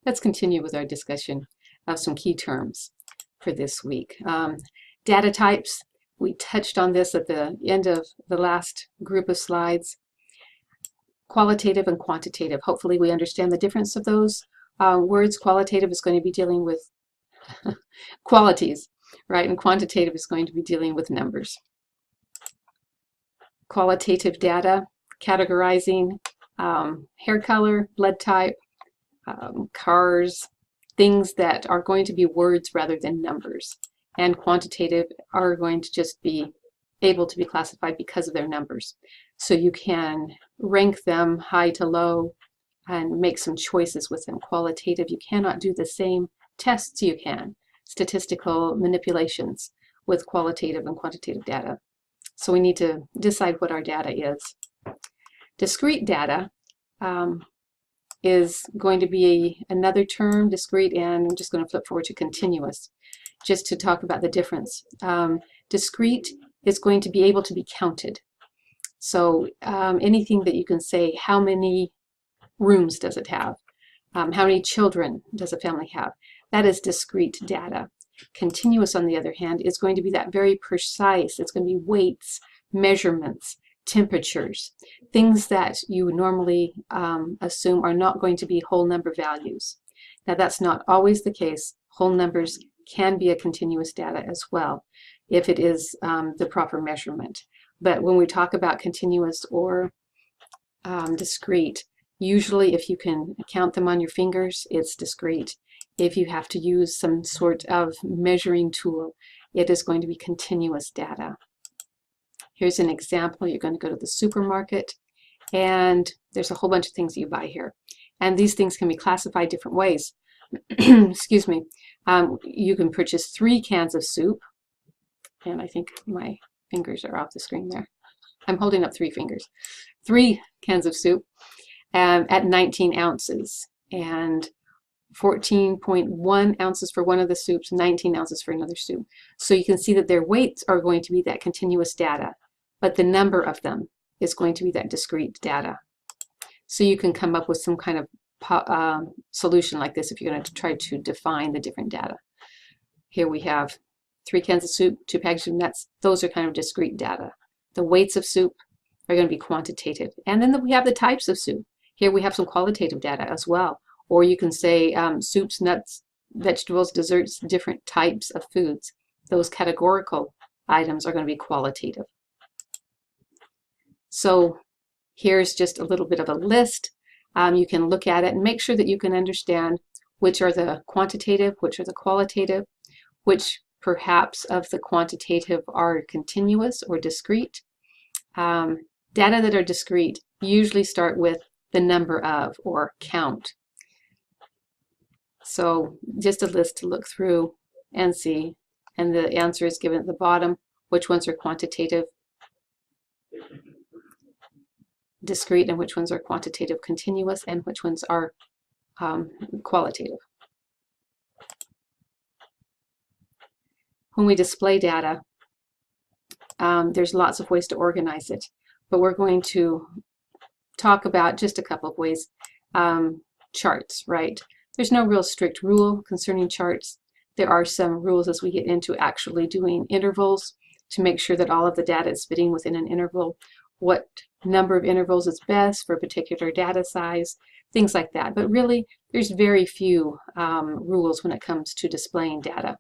let's continue with our discussion of some key terms for this week. Data types, we touched on this at the end of the last group of slides. Qualitative and quantitative. Hopefully we understand the difference of those words. Qualitative is going to be dealing with qualities, right? And quantitative is going to be dealing with numbers. Qualitative data, categorizing hair color, blood type, cars, things that are going to be words rather than numbers. And quantitative are going to just be able to be classified because of their numbers. So you can rank them high to low and make some choices with them. Qualitative, you cannot do the same tests you can, statistical manipulations with qualitative and quantitative data. So we need to decide what our data is. Discrete data is going to be another term, discrete, and I'm just going to flip forward to continuous, just to talk about the difference. Discrete is going to be able to be counted. So anything that you can say, how many rooms does it have? How many children does a family have? That is discrete data. Continuous, on the other hand, is going to be that very precise. It's going to be weights, measurements, temperatures, things that you normally assume are not going to be whole number values. Now that's not always the case. Whole numbers can be a continuous data as well if it is the proper measurement. But when we talk about continuous or discrete, usually if you can count them on your fingers, it's discrete. If you have to use some sort of measuring tool, it is going to be continuous data. Here's an example. You're going to go to the supermarket and there's a whole bunch of things that you buy here. And these things can be classified different ways. Excuse me. You can purchase 3 cans of soup. And I think my fingers are off the screen there. I'm holding up 3 fingers. 3 cans of soup at 19 ounces. And 14.1 ounces for one of the soups, 19 ounces for another soup. So you can see that their weights are going to be that continuous data, but the number of them is going to be that discrete data. So you can come up with some kind of solution like this if you're going to try to define the different data. Here we have 3 cans of soup, 2 packages of nuts. Those are kind of discrete data. The weights of soup are going to be quantitative. And then we have the types of soup. Here we have some qualitative data as well. Or you can say soups, nuts, vegetables, desserts, different types of foods. Those categorical items are going to be qualitative. So here's just a little bit of a list. You can look at it and make sure that you can understand which are the quantitative, which are the qualitative, which perhaps of the quantitative are continuous or discrete. Data that are discrete usually start with the number of or count. So just a list to look through and see, and the answer is given at the bottom, which ones are quantitative, discrete, and which ones are quantitative continuous, and which ones are qualitative. When we display data, there's lots of ways to organize it, but we're going to talk about just a couple of ways. Charts, right? There's no real strict rule concerning charts. There are some rules as we get into actually doing intervals to make sure that all of the data is fitting within an interval, what number of intervals is best for a particular data size, things like that. But really, there's very few rules when it comes to displaying data.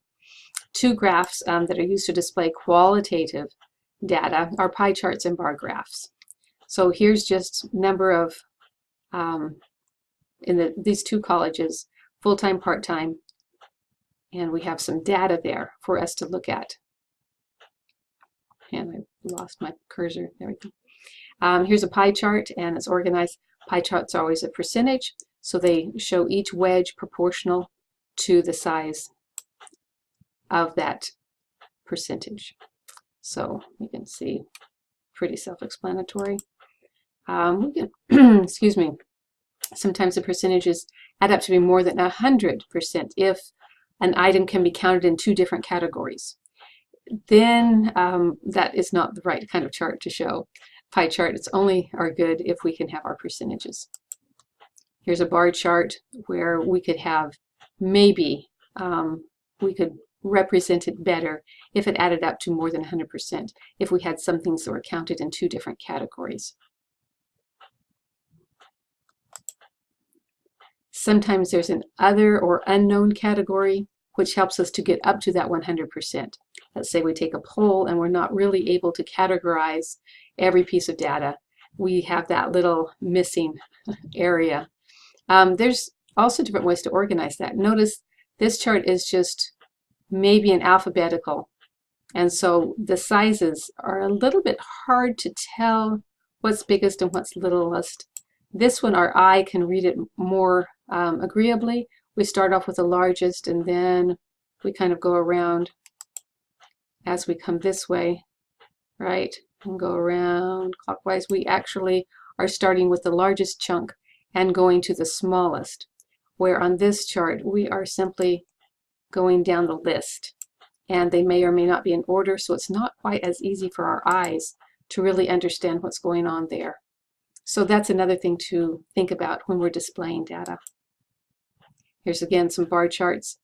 2 graphs that are used to display qualitative data are pie charts and bar graphs. So here's just number of in these 2 colleges, full-time, part-time, and we have some data there for us to look at. And I lost my cursor. There we go. Here's a pie chart, and it's organized. Pie charts are always a percentage, so they show each wedge proportional to the size of that percentage. So you can see, pretty self-explanatory. We can, excuse me. Sometimes the percentages add up to be more than 100% if an item can be counted in 2 different categories. Then that is not the right kind of chart to show. Pie chart, it's only are good if we can have our percentages. Here's a bar chart where we could have maybe we could represent it better if it added up to more than 100%, if we had some things that were counted in two different categories. Sometimes there's an other or unknown category, which helps us to get up to that 100%. Let's say we take a poll and we're not really able to categorize every piece of data. We have that little missing area. There's also different ways to organize that. Notice this chart is just maybe an alphabetical, and so the sizes are a little bit hard to tell what's biggest and what's littlest. This one, our eye can read it more agreeably. We start off with the largest, and then we kind of go around as we come this way, right, and go around clockwise. We actually are starting with the largest chunk and going to the smallest, where on this chart we are simply going down the list, and they may or may not be in order, so it's not quite as easy for our eyes to really understand what's going on there. So that's another thing to think about when we're displaying data. Here's again some bar charts,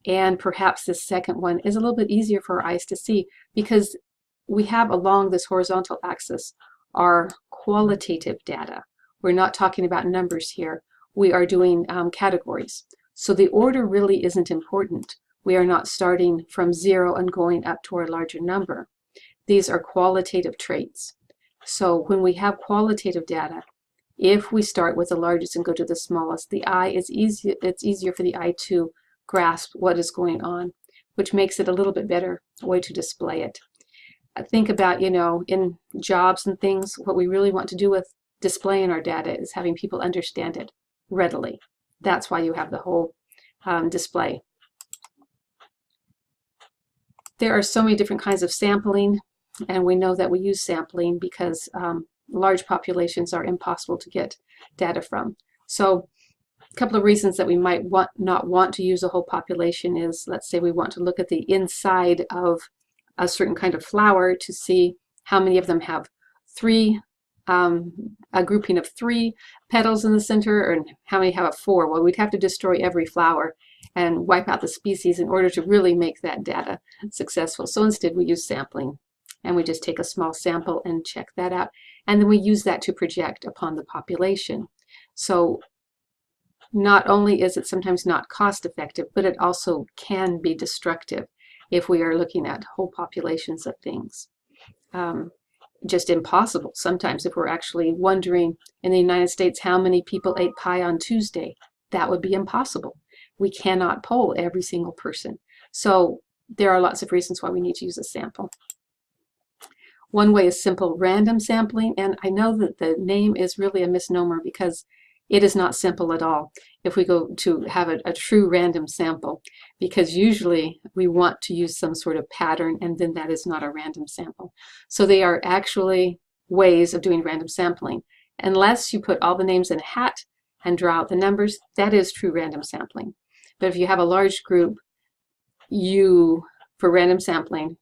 and perhaps this second one is a little bit easier for our eyes to see because we have along this horizontal axis our qualitative data. We're not talking about numbers here. We are doing categories. So the order really isn't important. We are not starting from 0 and going up to a larger number. These are qualitative traits. So when we have qualitative data, if we start with the largest and go to the smallest, the eye is easy. It's easier for the eye to grasp what is going on, which makes it a little bit better way to display it. Think about, you know, in jobs and things, what we really want to do with displaying our data is having people understand it readily. That's why you have the whole display. There are so many different kinds of sampling, and we know that we use sampling because large populations are impossible to get data from. So a couple of reasons that we might not want to use a whole population is, let's say we want to look at the inside of a certain kind of flower to see how many of them have a grouping of 3 petals in the center, or how many have a 4. Well, we'd have to destroy every flower and wipe out the species in order to really make that data successful. So instead we use sampling, and we just take a small sample and check that out, and then we use that to project upon the population. So not only is it sometimes not cost effective, but it also can be destructive if we are looking at whole populations of things. Just impossible sometimes if we're actually wondering in the United States how many people ate pie on Tuesday. That would be impossible. We cannot poll every single person. So there are lots of reasons why we need to use a sample. One way is simple random sampling, and I know that the name is really a misnomer because it is not simple at all if we go to have a true random sample, because usually we want to use some sort of pattern, and then that is not a random sample. So they are actually ways of doing random sampling. Unless you put all the names in a hat and draw out the numbers, that is true random sampling. But if you have a large group, for random sampling,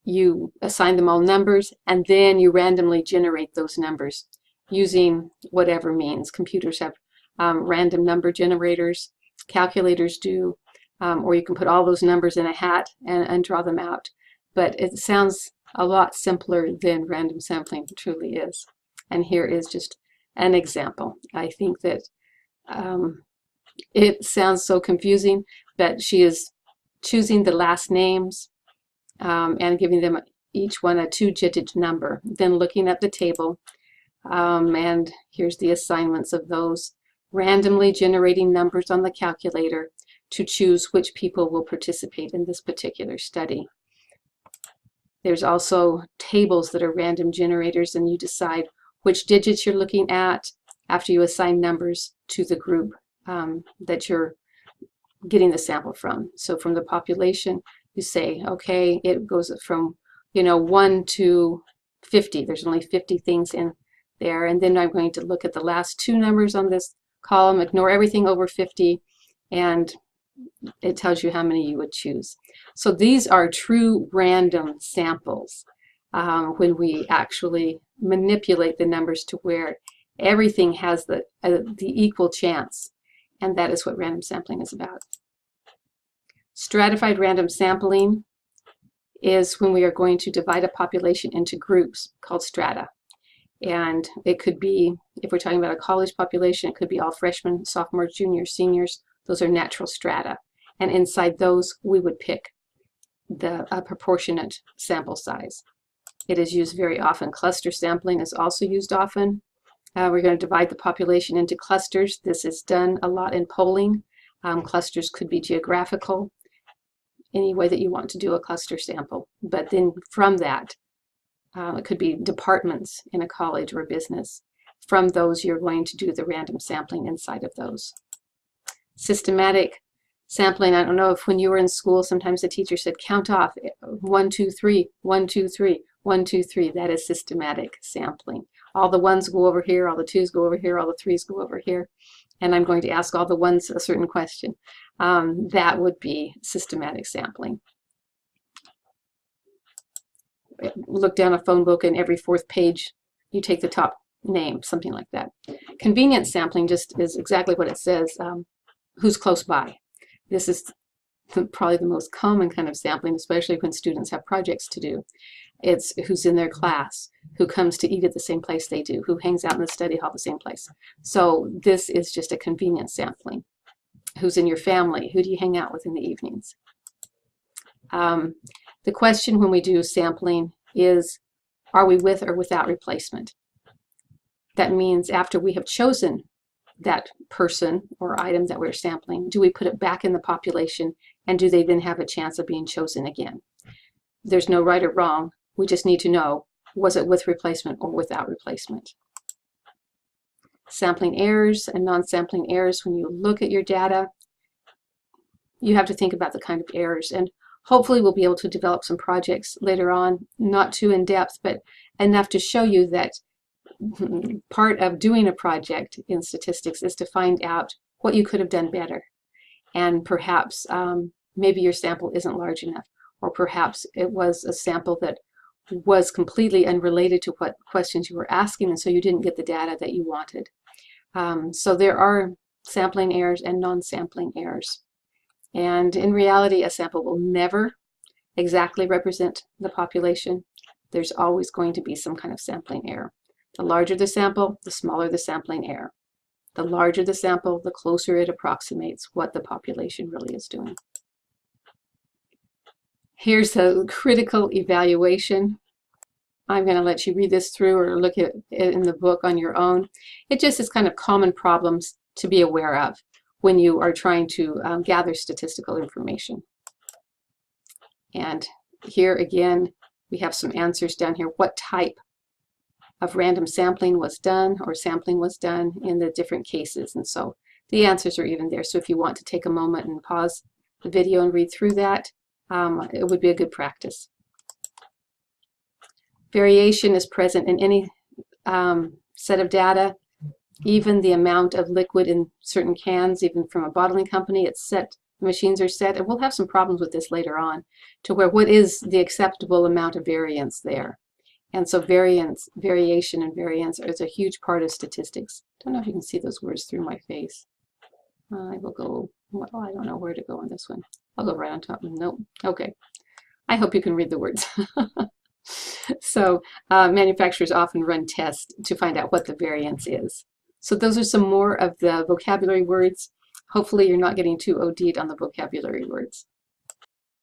you assign them all numbers, and then you randomly generate those numbers using whatever means. Computers have random number generators, calculators do, or you can put all those numbers in a hat and draw them out. But it sounds a lot simpler than random sampling truly is. And here is just an example. I think that it sounds so confusing, but she is choosing the last names and giving them each one a 2-digit number, then looking at the table, and here's the assignments of those, randomly generating numbers on the calculator to choose which people will participate in this particular study. There's also tables that are random generators, and you decide which digits you're looking at after you assign numbers to the group that you're getting the sample from. So from the population, you say, okay, it goes from 1 to 50. There's only 50 things in there, and then I'm going to look at the last 2 numbers on this column, ignore everything over 50, and it tells you how many you would choose. So these are true random samples when we actually manipulate the numbers to where Everything has the equal chance, and that is what random sampling is about. Stratified random sampling is when we are going to divide a population into groups called strata. And it could be, if we're talking about a college population, it could be all freshmen, sophomores, juniors, seniors. Those are natural strata. And inside those, we would pick the proportionate sample size. It is used very often. Cluster sampling is also used often. We're going to divide the population into clusters. This is done a lot in polling. Clusters could be geographical, any way that you want to do a cluster sample. But then from that, it could be departments in a college or business. From those, you're going to do the random sampling inside of those. Systematic sampling, I don't know if when you were in school, sometimes the teacher said, count off 1, 2, 3, 1, 2, 3, 1, 2, 3. That is systematic sampling. All the ones go over here, all the twos go over here, all the threes go over here. And I'm going to ask all the ones a certain question. That would be systematic sampling. Look down a phone book and every fourth page you take the top name, something like that. Convenience sampling just is exactly what it says, who's close by. This is probably the most common kind of sampling, especially when students have projects to do. It's who's in their class, who comes to eat at the same place they do, who hangs out in the study hall the same place. So this is just a convenience sampling. Who's in your family? Who do you hang out with in the evenings? The question when we do sampling is, are we with or without replacement? That means after we have chosen that person or item that we're sampling, do we put it back in the population, and do they then have a chance of being chosen again? There's no right or wrong. We just need to know, was it with replacement or without replacement? Sampling errors and non-sampling errors. When you look at your data, you have to think about the kind of errors, and hopefully we'll be able to develop some projects later on, not too in-depth, but enough to show you that part of doing a project in statistics is to find out what you could have done better. And perhaps maybe your sample isn't large enough, or perhaps it was a sample that was completely unrelated to what questions you were asking, and so you didn't get the data that you wanted. So there are sampling errors and non-sampling errors. And in reality, a sample will never exactly represent the population. There's always going to be some kind of sampling error. The larger the sample, the smaller the sampling error. The larger the sample, the closer it approximates what the population really is doing. Here's a critical evaluation. I'm going to let you read this through or look at it in the book on your own. It just is kind of common problems to be aware of when you are trying to gather statistical information. And here again, we have some answers down here. What type of random sampling was done, or sampling was done in the different cases? And so the answers are even there. So if you want to take a moment and pause the video and read through that, it would be a good practice. Variation is present in any set of data. Even the amount of liquid in certain cans, even from a bottling company, it's set, the machines are set, and we'll have some problems with this later on, to where what is the acceptable amount of variance there. And so variation and variance is a huge part of statistics. Don't know if you can see those words through my face. I will go, well, I don't know where to go on this one. I'll go right on top. Nope. Okay. I hope you can read the words. So manufacturers often run tests to find out what the variance is. So those are some more of the vocabulary words. Hopefully you're not getting too OD'd on the vocabulary words.